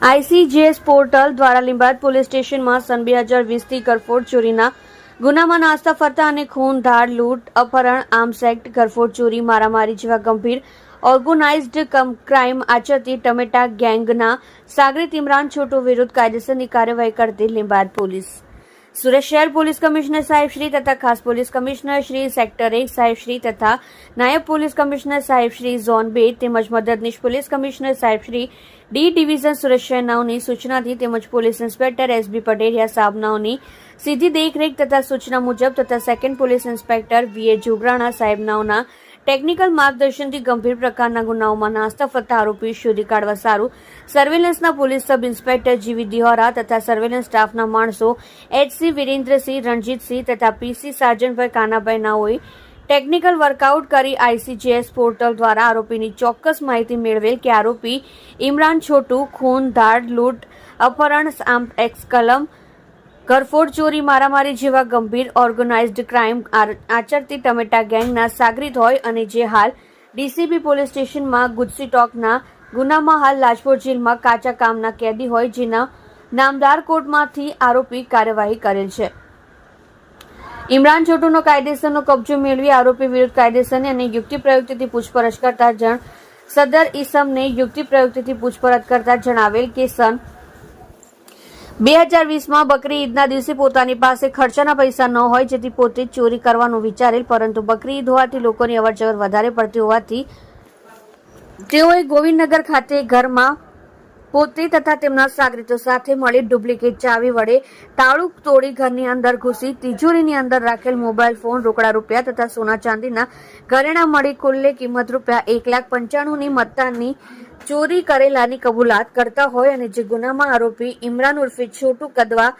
આઈસીજેએસ portal દ્વારા લીંબાયત police સ્ટેશનમાં સન 2020થી કરફોડ ચોરીના ગુનામાં નાસ્તા ફરતા અને ખૂન, ધાડ, લૂંટ, અપહરણ, આર્મ્સ એક્ટ, કરફોડ ચોરી, મારામારી જેવા ગંભીર ઓર્ગેનાઇઝ્ડ ક્રાઇમ આચરતી ટમેટા ગેંગના સાગરીત ઇમરાન છોટુ વિરુદ્ધ કાયદેસરની કાર્યવાહી કરતી લીંબાયત પોલીસ સુરત શહેર પોલીસ કમિશનર સાહેબ શ્રી તથા ખાસ પોલીસ કમિશનર શ્રી સેક્ટર 1 સાહેબ શ્રી તથા નાયબ પોલીસ કમિશનર સાહેબ શ્રી ઝોન 2 તેમજ મદદનીશ પોલીસ કમિશનર સાહેબ શ્રી ડી ડિવિઝન સુરત શહેર 9ની સૂચનાથી તેમજ પોલીસ ઇન્સ્પેક્ટર એસબી પટેલિયા સાહેબ 9ની સીધી દેખરેખ તથા સૂચના મુજબ તથા સેકન્ડ પોલીસ ઇન્સ્પેક્ટર વીએ જોગરાણા સાહેબ 9ના ટેકનિકલ માર્ગદર્શનથી ગંભીર પ્રકારના ગુનાઓમાં નાસ્તા ફરતા આરોપી શોધી કાઢવા સારું સર્વેલન્સના પોલીસ સબ ઇન્સ્પેક્ટર જીવી દિહોરા તથા સર્વેલન્સ સ્ટાફના માણસો એચસી વિરેન્દ્રસિંહ, રણજીતસિંહ તથા પીસી સાર્જનભાઈ કાનાભાઈ નાઓએ ટેકનિકલ વર્કઆઉટ કરી આઈસીજેએસ પોર્ટલ દ્વારા આરોપીની ચોક્કસ માહિતી મેળવેલ કે આરોપી ઇમરાન છોટુ ખૂન, ધાડ, લૂંટ, અપહરણ, આર્મ્સ એક્ટ કલમ, કરફોડ ચોરી, મારામારી જેવા ગંભીર ઓર્ગેનાઇઝ્ડ ક્રાઇમ આચરતી ટમેટા ગેંગના સાગરીત હોય અને જે હાલ ડીસીબી પોલીસ સ્ટેશનમાં ગુજસી ટોકના ગુનામાં હાલ લાજપોર જેલમાં કાચા કામના કેદી હોય જેના નામદાર કોર્ટમાંથી આરોપી કાર્યવાહી કરેલ છે. ઇમરાન છોટુનો કાયદેસરનો કબજો મેળવી આરોપી વિરુદ્ધ કાયદેસરની અને યુક્તિ પ્રયુક્તિથી પૂછપરછ કરતા સદર ઈસમને યુક્તિ પ્રયુક્તિથી પૂછપરછ કરતા જણાવેલ કે સન 2020માં બકરી ઈદના દિવસે પોતાની પાસે ખર્ચાના પૈસા ન હોય જેથી પોતે જ ચોરી કરવાનું વિચારેલ, પરંતુ બકરી ઈદ હોવાથી લોકોની અવરજવર વધારે પડતી હોવાથી તેઓએ ગોવિંદનગર ખાતે ઘરમાં પોતે તથા તેમના સાગરીતો સાથે મળી ડુપ્લિકેટ ચાવી વડે તાળું તોડી ઘરની અંદર ઘૂસી તિજોરીની અંદર રાખેલ મોબાઈલ ફોન, રોકડા રૂપિયા તથા સોના ચાંદીના ઘરેણા મળી કુલ્લે કિંમત રૂપિયા 1,95,ની મત્તાની ચોરી કરેલાની કબૂલાત કરતા હોય અને જે ગુનામાં આરોપી ઇમરાન ઉર્ફે છોટુ કદવા,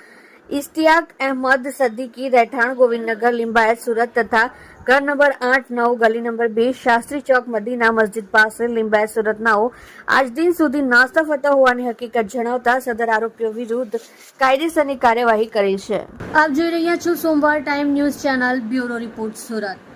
ઇશ્તિયાક અહેમદ સદ્દીકી, રહેઠાણ ગોવિંદનગર, લીંબાયત, સુરત તથા ઘર નંબર 8-9, ગલી નંબર 2, શાસ્ત્રી ચોક, મદીના મસ્જિદ પાસે, લીંબાયત, સુરતનાઓ આજ દિન સુધી નાસ્તા ફરતા હોવાની હકીકત જણાવતા સદર આરોપીઓ વિરુદ્ધ કાયદેસરની કાર્યવાહી કરી છે. આપ જોઈ રહ્યા છો સોમવાર time news channel, bureau report, Surat.